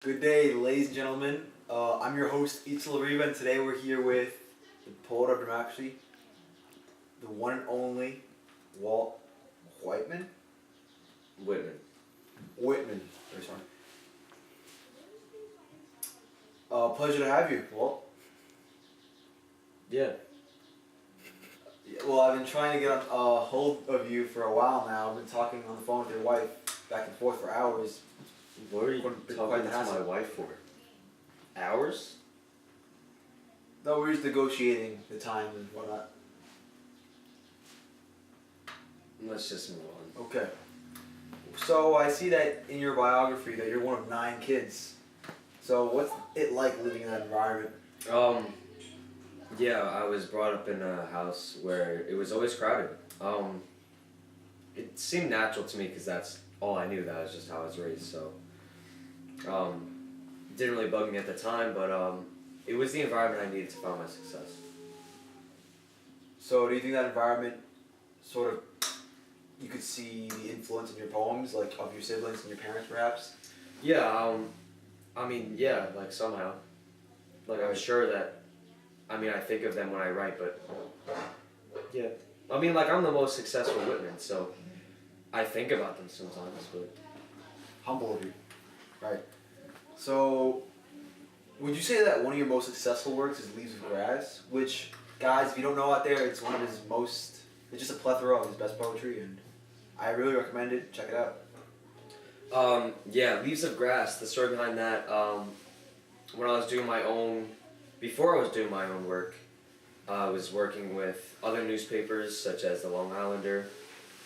Good day, ladies and gentlemen. I'm your host, Itzel Riva, and today we're here with the poet of democracy, the one and only Walt Whitman. Whitman. Whitman. Very sorry. Pleasure to have you, Walt. Yeah. Well, I've been trying to get a hold of you for a while now. I've been talking on the phone with your wife back and forth for hours. What are you Quite talking the to hassle. my wife for? Hours? No, we're just negotiating the time and whatnot. Let's just move on. Okay. So I see that in your biography that you're one of 9 kids. So what's it like living in that environment? Yeah, I was brought up in a house where it was always crowded. It seemed natural to me because that's all I knew. That was just how I was raised. So, it didn't really bug me at the time, but it was the environment I needed to find my success. So do you think that environment sort of, you could see the influence in your poems, like of your siblings and your parents perhaps? Yeah, I mean, yeah, like somehow. Like I'm sure that, I mean, I think of them when I write, but yeah. I mean, like I'm the most successful Whitman, so I think about them sometimes, but. Humble of you. Right. So would you say that one of your most successful works is Leaves of Grass? Which, guys, if you don't know out there, it's one of his most, it's just a plethora of his best poetry, and I really recommend it. Check it out. Yeah, Leaves of Grass, the story behind that, when I was doing my own, before I was doing my own work, I was working with other newspapers such as the Long Islander,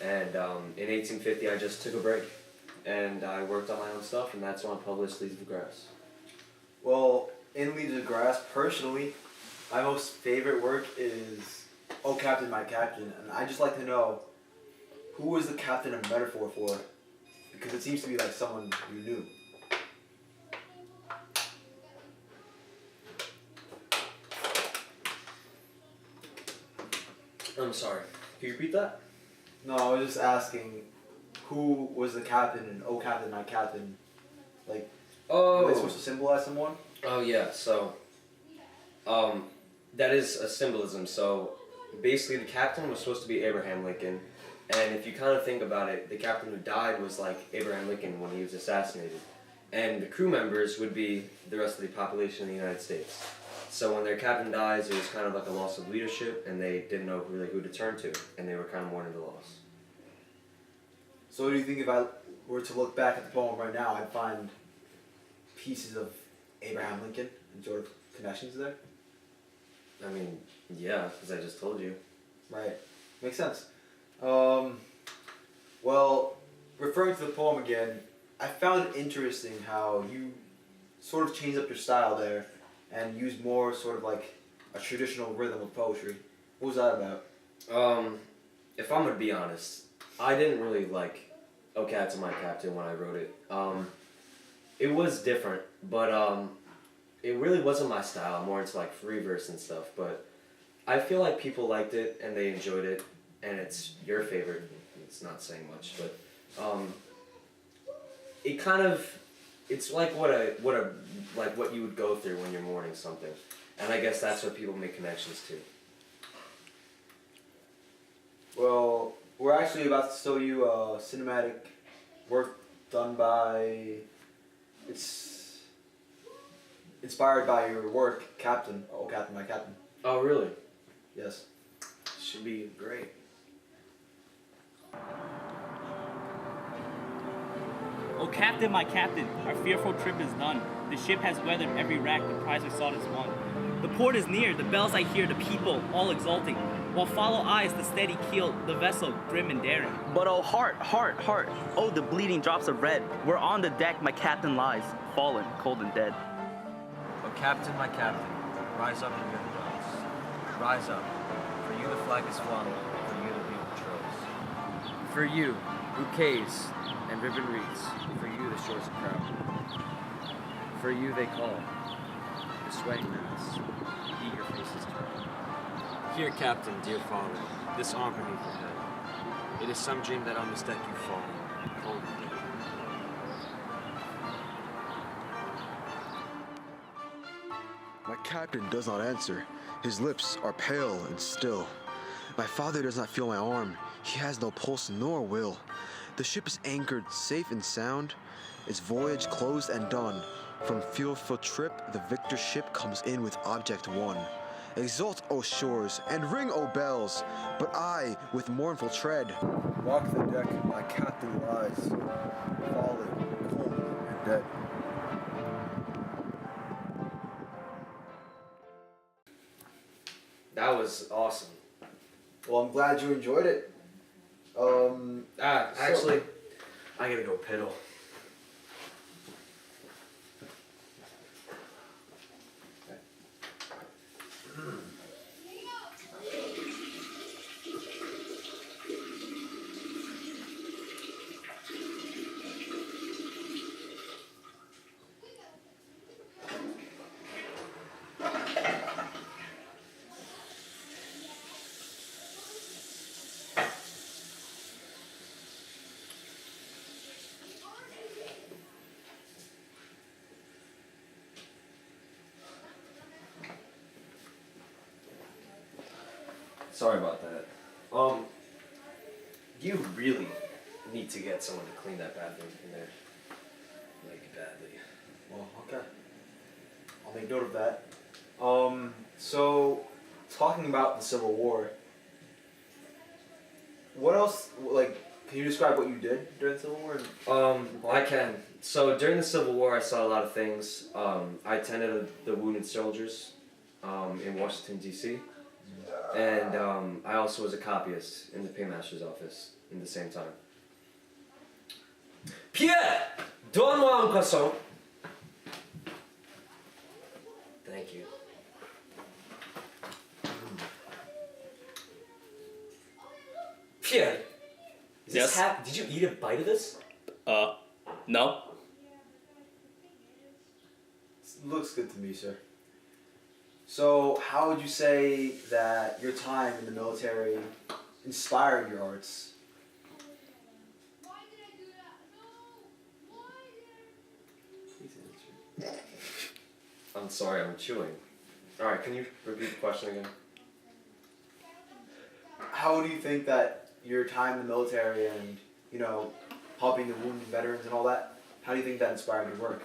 and in 1850 I just took a break and I worked on my own stuff, and that's when I published Leaves of Grass. Well, in Leaves of Grass, personally, my most favorite work is Oh Captain, My Captain, and I'd just like to know, who was the captain a metaphor for? Because it seems to be like someone you knew. I'm sorry, can you repeat that? No, I was just asking, who was the captain in Oh Captain, My Captain? Like, are they supposed to symbolize someone? Oh yeah, so that is a symbolism. So basically the captain was supposed to be Abraham Lincoln, and if you kind of think about it, the captain who died was like Abraham Lincoln when he was assassinated, and the crew members would be the rest of the population of the United States. So when their captain dies, it was kind of like a loss of leadership, and they didn't know really who to turn to, and they were kind of mourning the loss. So do you think if I were to look back at the poem right now, I'd find pieces of Abraham Lincoln and sort of connections there? I mean, yeah, because I just told you. Right. Makes sense. Well, referring to the poem again, I found it interesting how you sort of changed up your style there and used more sort of like a traditional rhythm of poetry. What was that about? If I'm gonna be honest, I didn't really like "Oh Captain, My Captain" when I wrote it. It was different, but it really wasn't my style. I'm more into like free verse and stuff, but I feel like people liked it and they enjoyed it, and it's your favorite. It's not saying much, but it kind of, it's like what you would go through when you're mourning something, and I guess that's what people make connections to. Well, we're actually about to show you a cinematic work done by, it's inspired by your work, Captain. Oh Captain, My Captain. Oh really? Yes. Should be great. Oh captain, my captain, our fearful trip is done. The ship has weathered every rack, the prize we sought is won. The port is near, the bells I hear, the people all exulting, while follow eyes the steady keel, the vessel grim and daring. But oh heart, heart, heart, oh the bleeding drops of red, where on the deck my captain lies, fallen, cold and dead. Oh Captain, my Captain, rise up and good bells. Rise up, for you the flag is flung, for you the beat patrols. For you, bouquets and ribbon wreaths, for you the shores are crowded. For you they call, the sweating mass, eager faces turn. Here, Captain, dear father, this arm beneath your head. It is some dream that on this deck you fall, cold and dead. My captain does not answer. His lips are pale and still. My father does not feel my arm. He has no pulse nor will. The ship is anchored safe and sound, its voyage closed and done. From fearful trip, the victor ship comes in with object won. Exult, O shores, and ring, O bells, but I, with mournful tread, walk the deck, my captain lies, fallen, cold, and dead. That was awesome. Well, I'm glad you enjoyed it. Actually, I gotta go piddle. Sorry about that. You really need to get someone to clean that bathroom in there. Like, badly. Well, okay. I'll make note of that. So, talking about the Civil War, what else, like, can you describe what you did during the Civil War? I can. So, during the Civil War, I saw a lot of things. I attended the Wounded Soldiers in Washington, D.C., and I also was a copyist in the paymaster's office in the same time. Pierre, donne-moi un croissant. Thank you. Pierre, is Yes? this did you eat a bite of this? No. Looks good to me, sir. So, how would you say that your time in the military inspired your arts? I'm sorry, I'm chewing. Alright, can you repeat the question again? How do you think that your time in the military and, you know, helping the wounded veterans and all that, how do you think that inspired your work?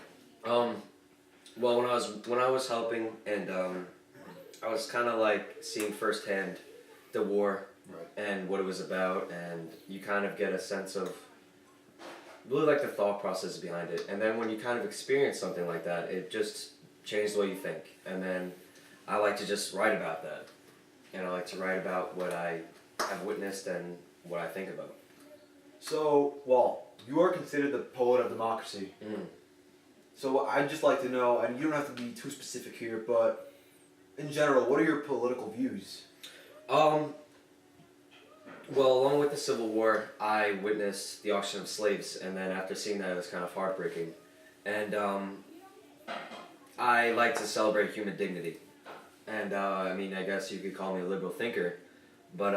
Well, when I was helping, and I was kind of like seeing firsthand the war and what it was about, and you kind of get a sense of really like the thought process behind it. And then when you kind of experience something like that, it just changed the way you think. And then I like to just write about that, and I like to write about what I have witnessed and what I think about. So, Walt, you are considered the poet of democracy. So I'd just like to know, and you don't have to be too specific here, but in general, what are your political views? Well, along with the Civil War, I witnessed the auction of slaves, and then after seeing that, it was kind of heartbreaking. And I like to celebrate human dignity. And I mean, I guess you could call me a liberal thinker, but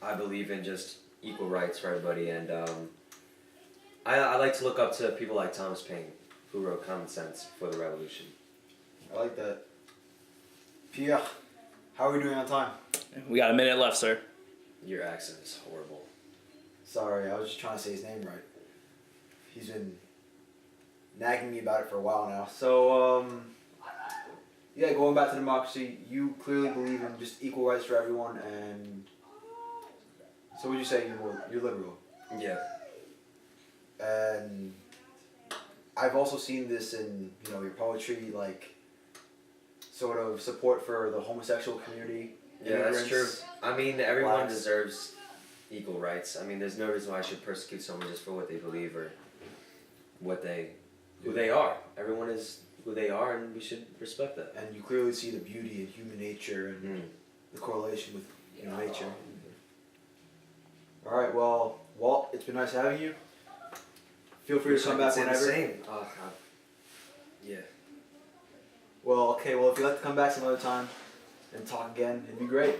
I believe in just equal rights for everybody, and I like to look up to people like Thomas Paine, who wrote Common Sense for the Revolution. I like that. Pierre, how are we doing on time? We got a minute left, sir. Your accent is horrible. Sorry, I was just trying to say his name right. He's been nagging me about it for a while now. So, yeah, going back to democracy, you clearly believe in just equal rights for everyone, and so would you say you're liberal? Yeah. And I've also seen this in, you know, your poetry, like sort of support for the homosexual community. Yeah, that's true. immigrants. I mean, everyone Blacks. deserves equal rights. I mean, there's no reason why I should persecute someone just for what they believe or who they are. Everyone is who they are, and we should respect that. And you clearly see the beauty in human nature and the correlation with human nature. All right, well, Walt, it's been nice having you. Feel free to come back whenever. Insane. Yeah. Well, okay, well, if you'd like to come back some other time and talk again, it'd be great.